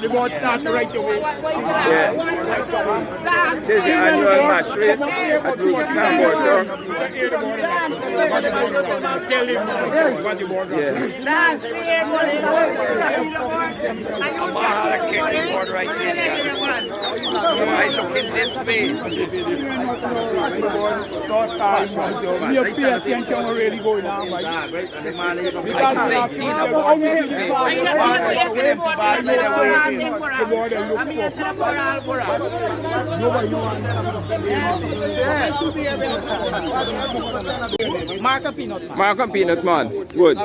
the boat starts right away. Yeah. This is the annual match race at Route Cambodia. Tell him what the board Yeah. Board right here. Right looking this way. You pay attention what really going on. Like say, see the board this way. The board and look for. Nobody wants. Mark and peanut. Mark and peanut, man. Good.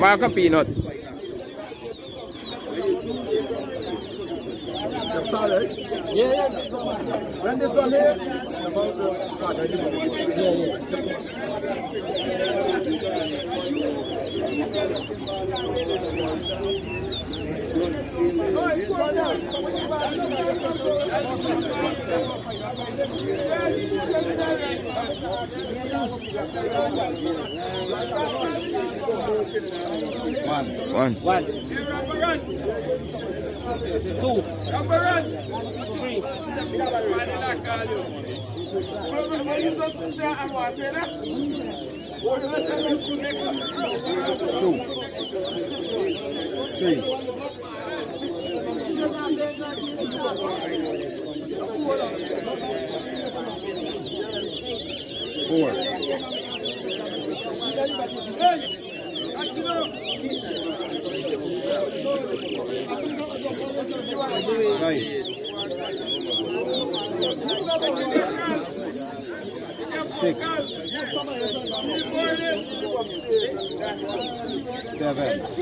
Mark and peanut. Yeah. When this one here? One. Two. Three. Four. Six. 7.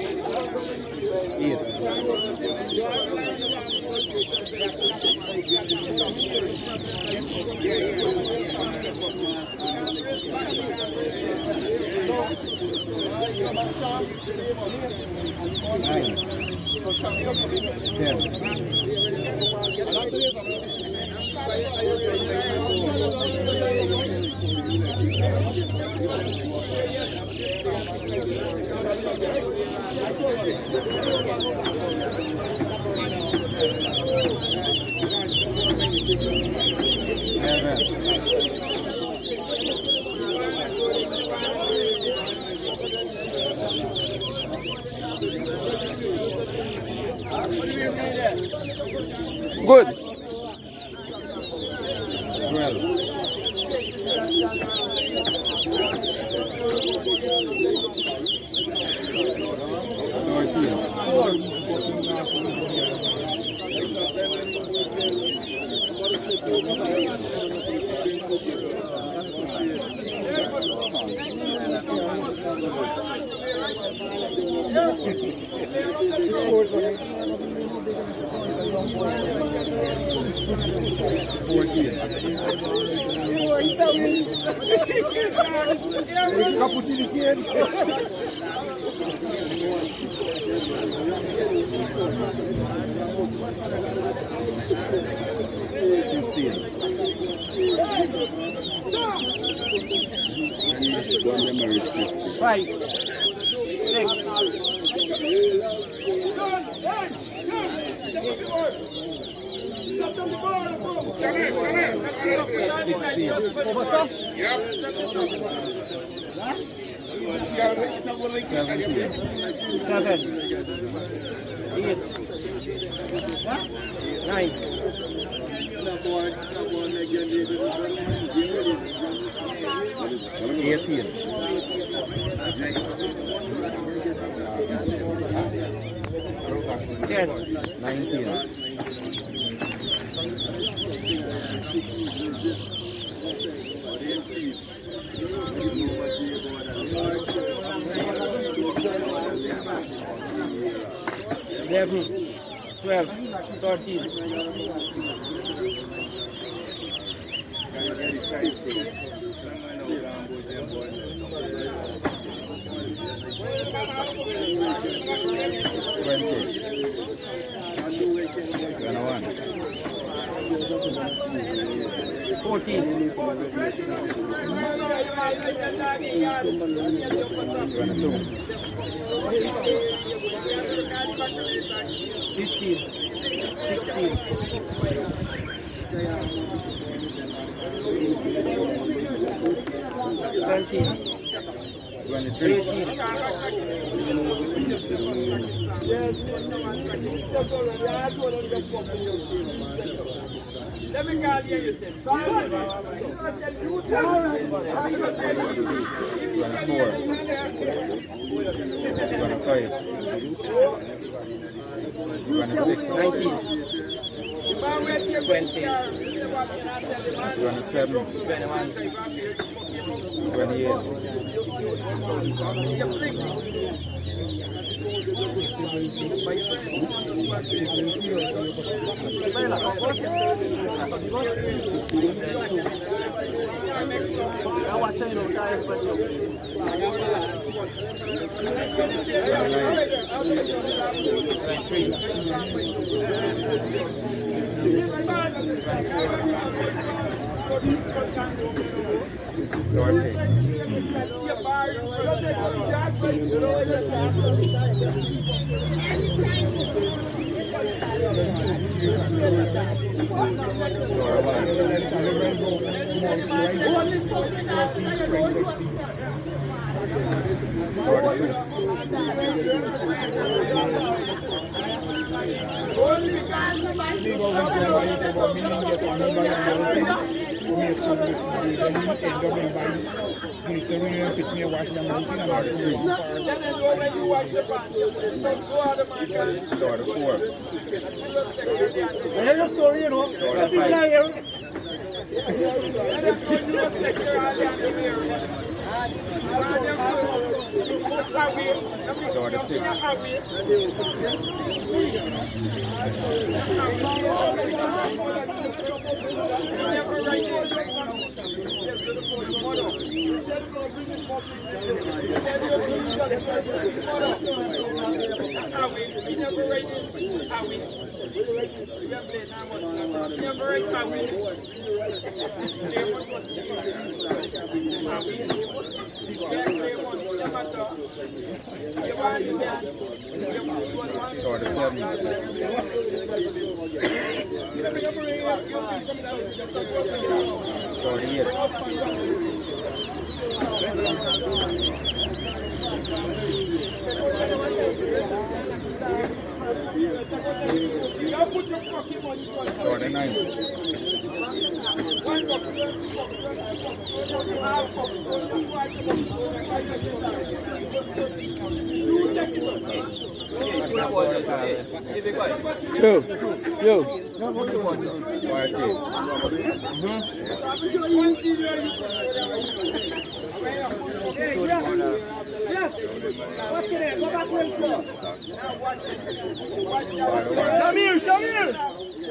11. Good. 12. 5. 12, 13. 14. Let me call you.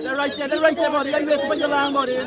They're right there, buddy. You have to put your line, buddy.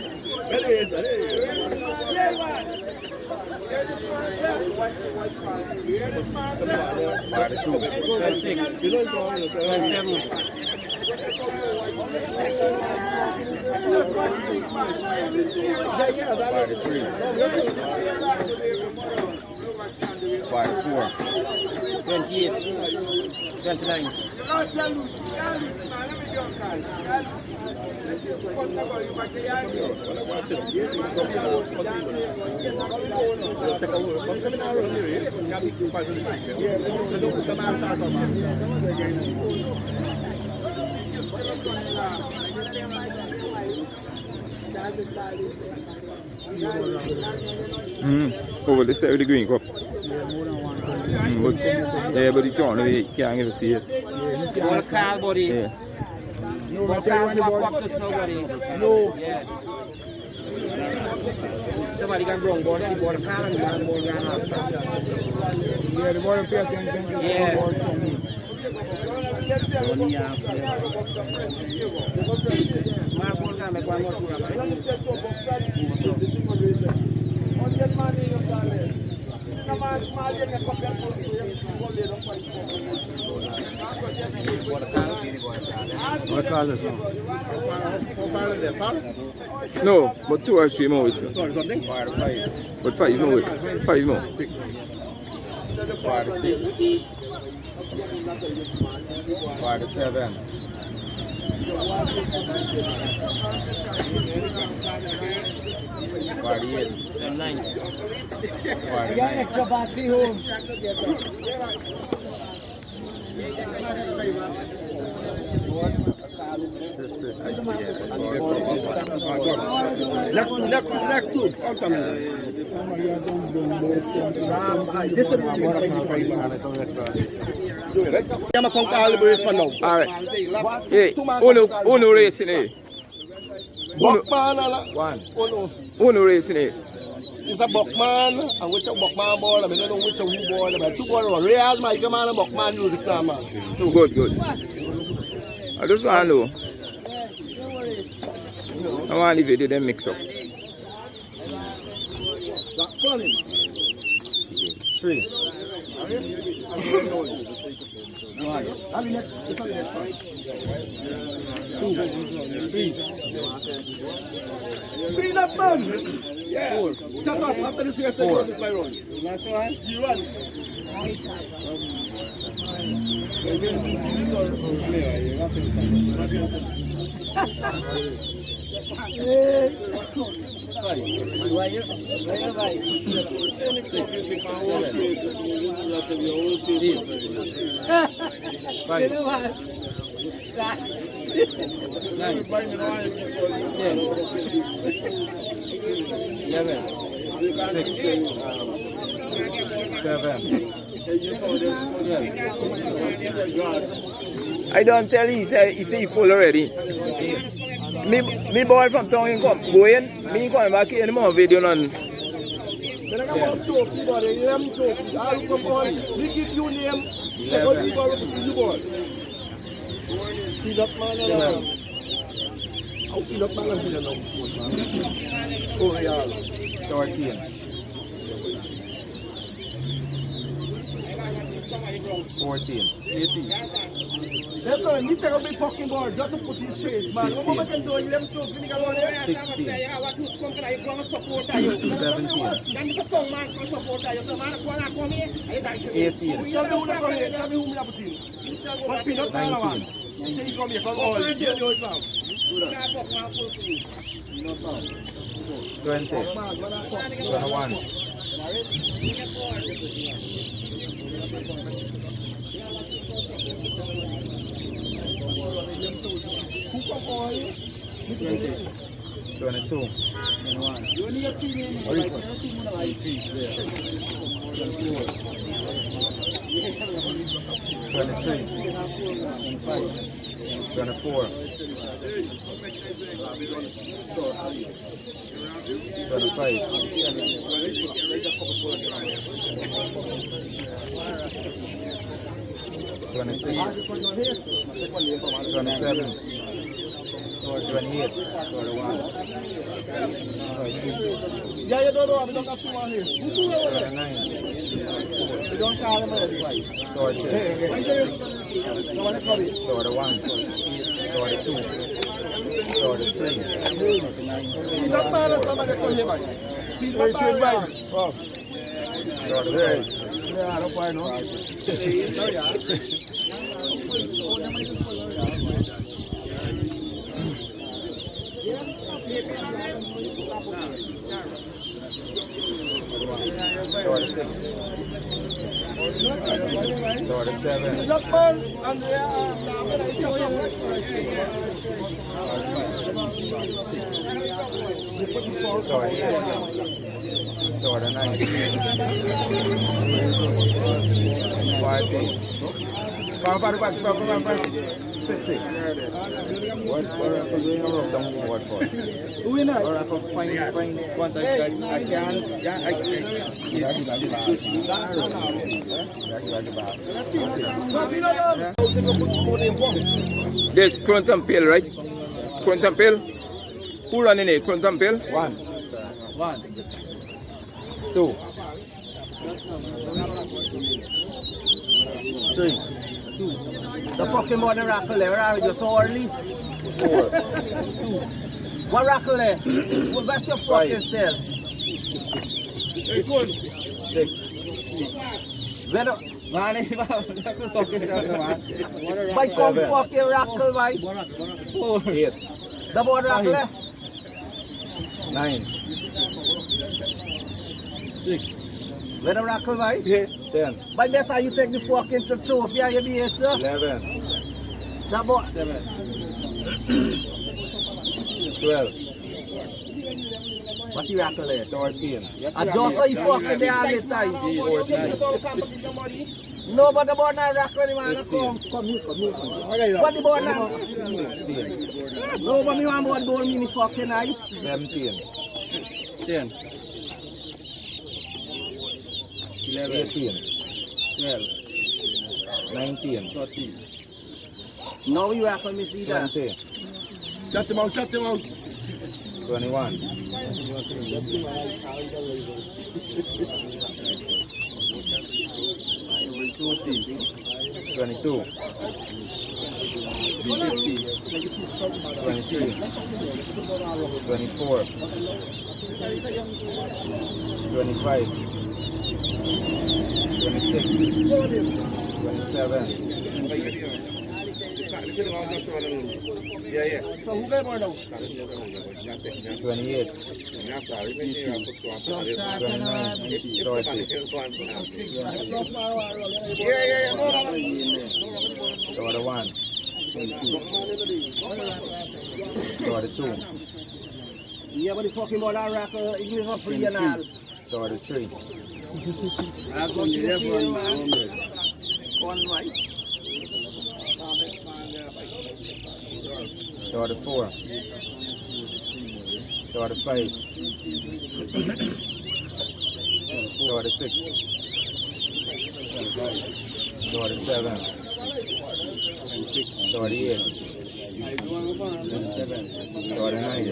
Over this side of the green cup. Yeah, but it's on, you can't even see it. More car body. Yeah. More car pop to snow body. No. Yeah. Somebody can bring body, the bottom car and the bottom body. Yeah, the bottom pay attention to What call this one? No, but 2 or 3 more whistle. Something? But 5 more whistle. 5 more. 46. 47. 48. 9. 49. Extra battery home. 50. I see it. Next two. Alright. Hey, uno racing eh. One. Uno racing eh. It's a Buckman, and which a Buckman ball, I don't know which a who ball, but 2 ball, Real, my man, and Buckman music man. Good. I just want to know. I want to leave it, then mix up. 3. Bring up, man! Yeah. 4. Shut up, after this, you have to go this by run. That's right. G1. I don't tell you, he say he full already. Me boy from town he come go in, me come back in more video none. Then I come out to name trophy. I'll come on. We give you name. Second people will give you ball. Feed up man. I'll feed up man and feed up. Oh, Real. 13. 14. 18. That's all. He take a big fucking ball just to put his face, man. What moment can do? You let him throw finish on there. 16. 17. 18. 20. 21. 22. 24. 25. 26. 27. 28. 31. Yeah, you don't know. We don't have to one here. 39. We don't call him already. 30. 31. 32. 33. Feed up man and somebody come here, man. Feed up man. 38. Yeah, I don't quite know. This Crunch and Pill, right? Crunch and Pill? Who running it? Crunch and Pill? 1. 2. 3. The fucking morning raffle, where are you so early? 4. What rackle there? What's your fucking cell? 8 1. 6. Where the... Man, Why come fucking rackle, why? 8. The board rackle there? 9. 6. Where the rackle, why? 10. By best how you take the fucking trophy and you be here, sir? 11. The board... 12. What you rackle there? 13. I just saw you fucking there all the time. 14. No, but the board not rackle, man. Come here. What the board now? 16. No, but me want board ball me fucking eye. 17. 10. 11. 18. 12. 19. 13. No, you rackle me see that. 20. Shut him out, shut him out. 21. 22. 23. 24. 25. 26. 27. Yeah. So who got more now? 28. 29. 30. Yeah. No. 31. 32. Yeah, but the fucking ball and rackle, it gives a free and all. 33. I'm going to have one. One right. 34. 35. 36. 37. 38. 39.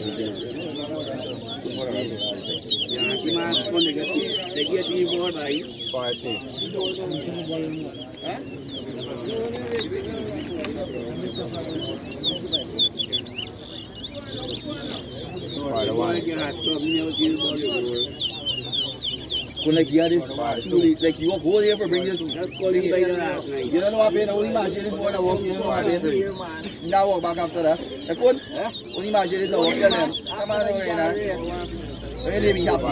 They get you more right. 40. 41. When like you had this, like you walk whole here for bring this. You don't know what pain. Only imagine this boy walk here. Now walk back after that. Only imagine this walk here. Come on, where they be happy.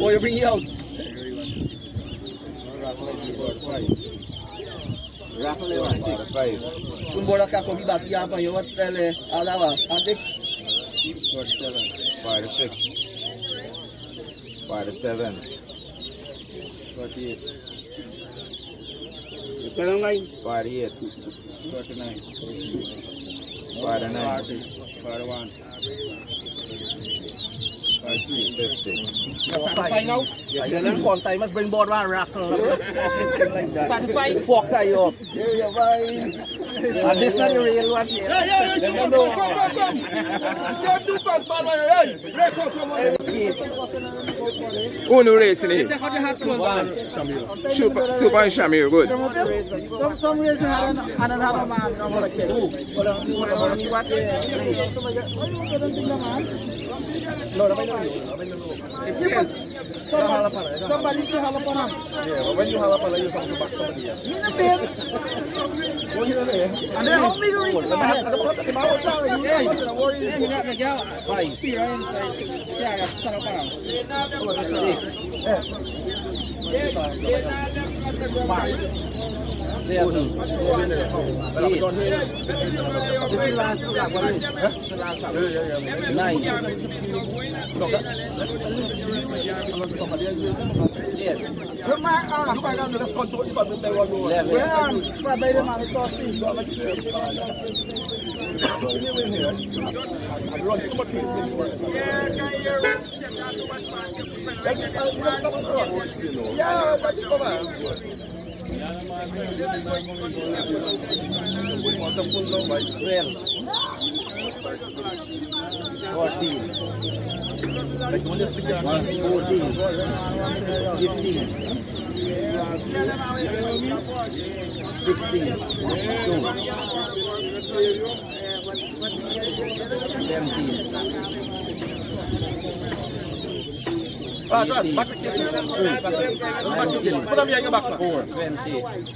Oh, you bring it out. Five. Kun bola ka ko bi back here for you. What's the alawa? Antics. 46. 47. 48. 48. 49. 49. 41. 50. One time must bring board one rackle. Like that. Satisfied? Fuck are you up? Yeah, bye. And this not the real one here. Yeah. Come. Do back, man. Who no racing it? Super and Shamir, good. Some reason I don't have a man. I'm going to kill. No, somebody to jalapeno. Yeah, but when you jalapeno, you have to back somebody else. And then how me to reach the head? This is last black. What is it? Yeah. 9. Yes. Ah, go on. Back the kitchen. Back the kitchen. Put them here in your back. 20.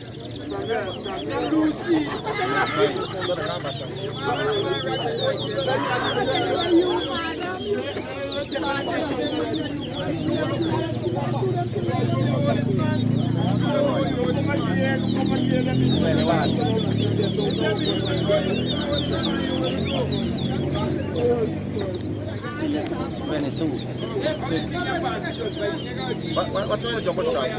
What's the jump start?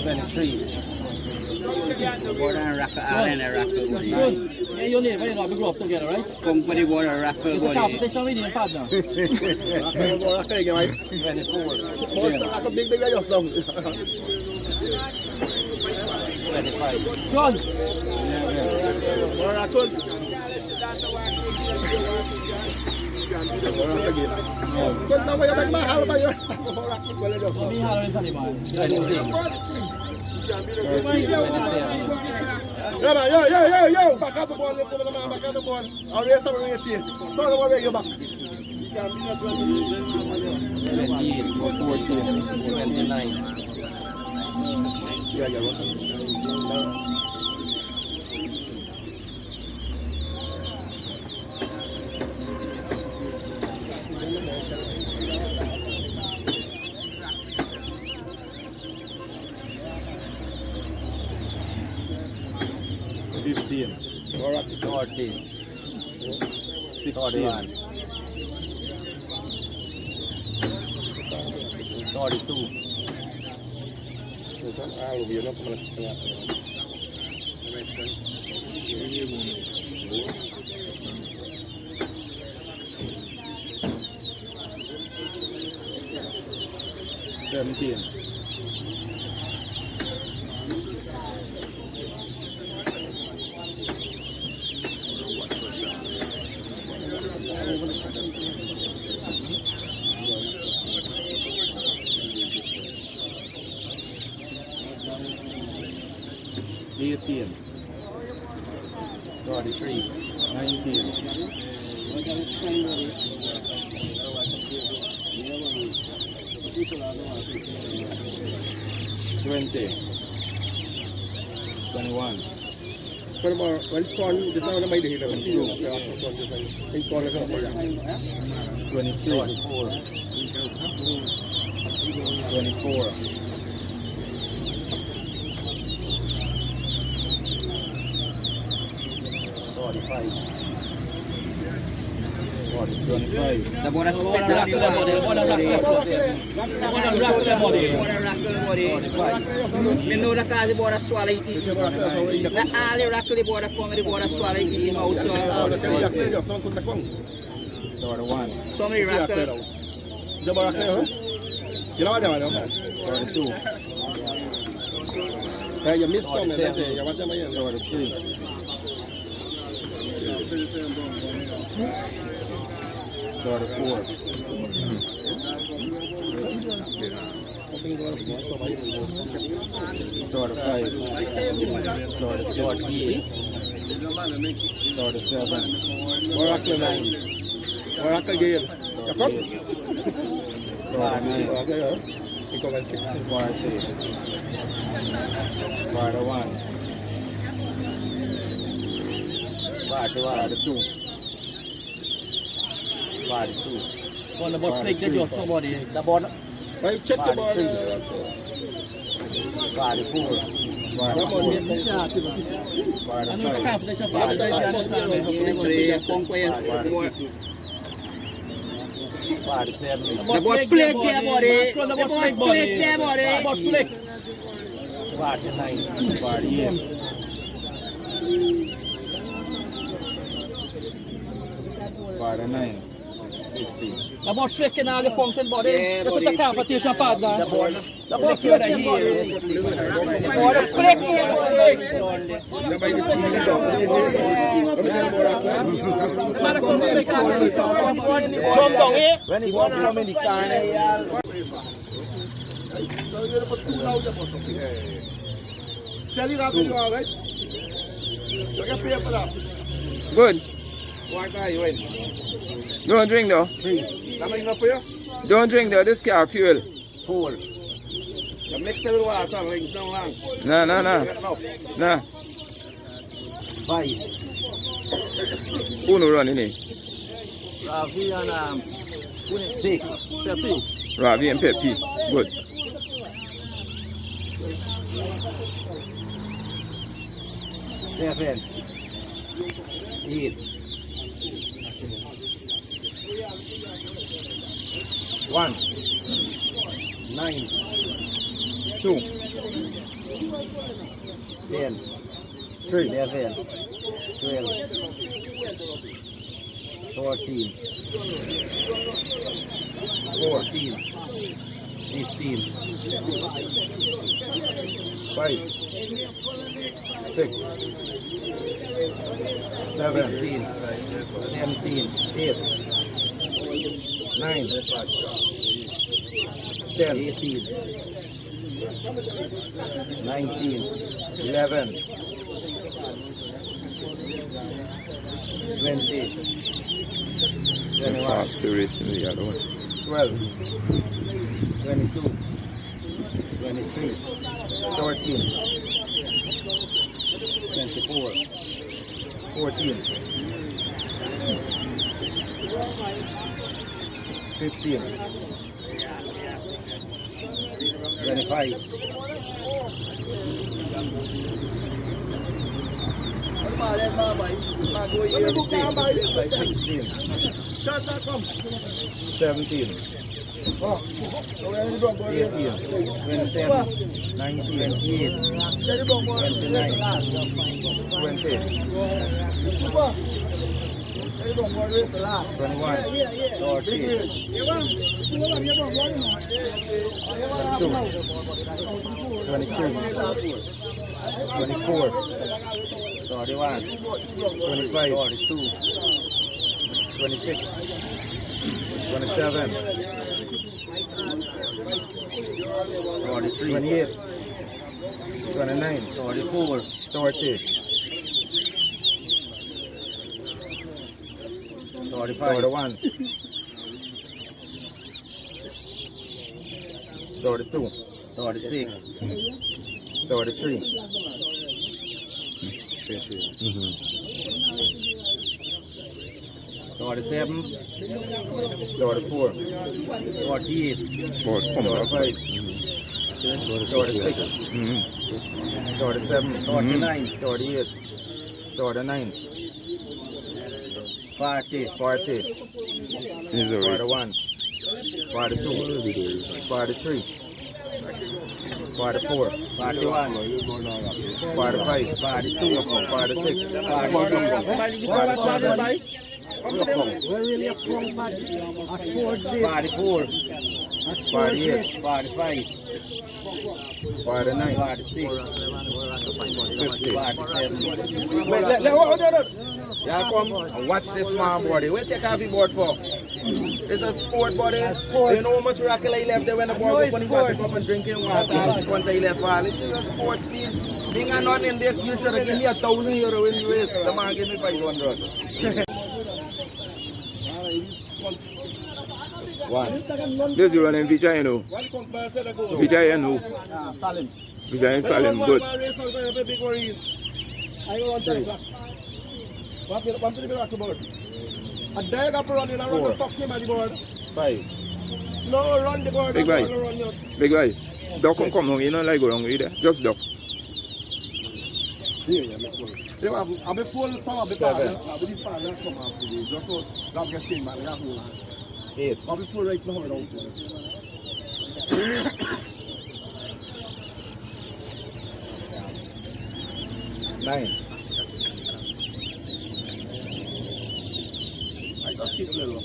23. Border and Racker Island and Racker Body. Yeah, you need to grow up together, right? Company border Racker It's a Body. competition with your partner. 24. Like a big guy yourself. 25. John, Kung na may mahal ba yun? kami halo rin sa liman. 26. 27. Yo! Back out the ball, back out the ball. I'll raise some race here. Don't worry, you're back. 28. 14. 29. Yeah. 15. 14. 61. 42. Seventeen. 18. 43. 19. 20. 21. Pero one ton, this one na may dihila. 22. 24. 24. 45. 25. The border split down the body. Border Racker Body. Me know the cause the border swallow it. The alley Racker the border come the border swallow it him out so. 31. Somebody Racker. Thirty-two. You missed some. 43. 34. 35. 36. 37. Oracle 9. Oracle Gale. Jacob? 39. Okay, ikaw ang 40. 41. 42. 42. On the bot flick the jaw somebody. The ball. Ay, check the ball. 44. 45. Ano sa competition para tayo dyan sa amin. Kung ko yan. 47. The bot flick there body. The bot flick there body. Bot flick. 49. 48. 49. 50. The bot flick in the function body. This is a competition partner. The ball. The bot flick there body. Bot flick there body. Para kung may competition. Jump down here. When he walk from in the car, You're going to put 2 loud up or something. Tell you that you are right. You can pay for that. Good. What are you in? Don't drink though. 3. That enough for you? Don't drink though. This car fuel. 4. You mix it with water, rings down long. Nah, nah, nah. Nah. 5. Who no running in? Ravi and 6. Pepe. Ravi and Pepe. Good. 7. 8. 1. 9. 2. 10. 3. 11. 12. 14. 14. 15. 5. 6. 7. 16. 17. 8. 9. 10. 18. 19. 11. 20. The faster race than the other one. 12. 22. 23. 13. 24. 14. 15. 25. 16. 17. 18. 27. 19. 28. 29. 20. 21. 30. 22. 24. 31. 25. 32. 26. 27. 28. 29. 34. 30. 35. 31. 32. 36. 33. 37. 34. 48. 45. 46. 47. 49. 48. 49. 40. 40. This is a race. 41. 42. 43. 44. 41. 45. 42. 46. 47. 44. 48. 45. 49. 46. 50. 47. Wait, hold on. Y'all come and watch this man body. Where take off the board for? It's a sport body. You know how much rocket he left there when the ball open, he got to pick up and drinking water. I'll squint he left all. It is a sport. Being a non in this, you should have given me €1,000 when you race. The man gave me 500. One. This is running Vijay, you know. Vijay, you know. Salim. Vijay and Salim, good. A day after running around the top him at the board. 5. No, run the board. Big guy. Big guy. Duck and come home, you don't like go wrong either. Just duck. I'll be full from a bit. I'll be fine. Come out today. Just so that gets in, man. 8. I'll be full right now. 9. I just keep little.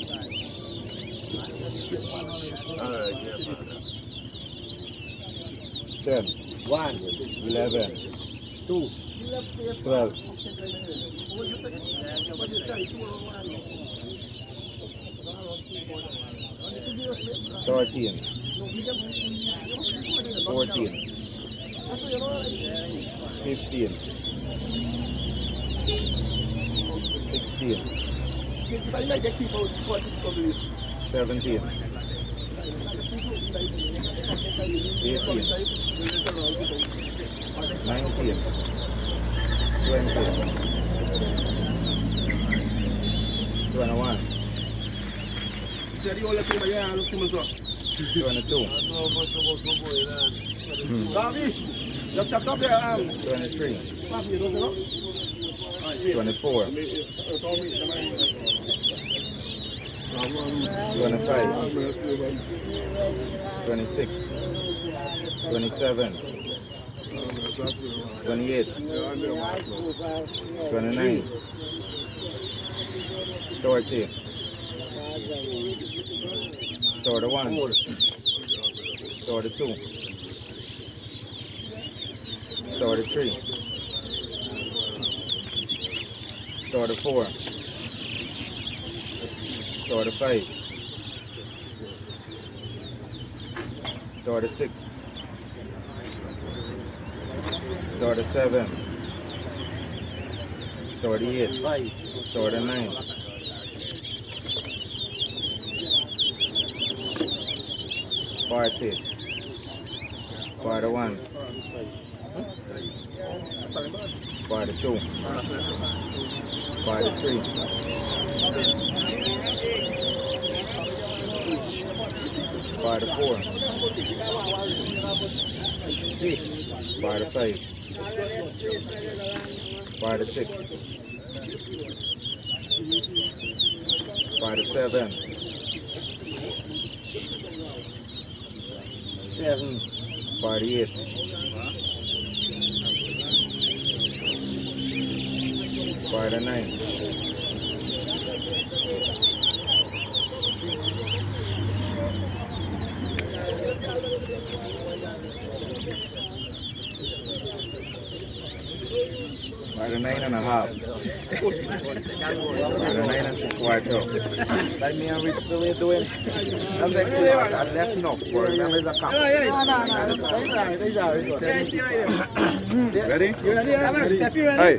10. 1. 11. 2. 12. 13. 14, 15, 16, 17, 18, 19, 20, 21, 22, 23, 24, 25, 26, 27, 28, 29, 30, 31, 32, 33, 34, 35, 36, 37, 38, 39, 40, 41, 42, 43, 44, 45, 46, 47, 48, 49, 49 and a half. 49 and 3/4. Like me and Rich still ain't doing. I'm like, that's left enough for it. Remember, it's a cup. No. Ready? You ready? Hey.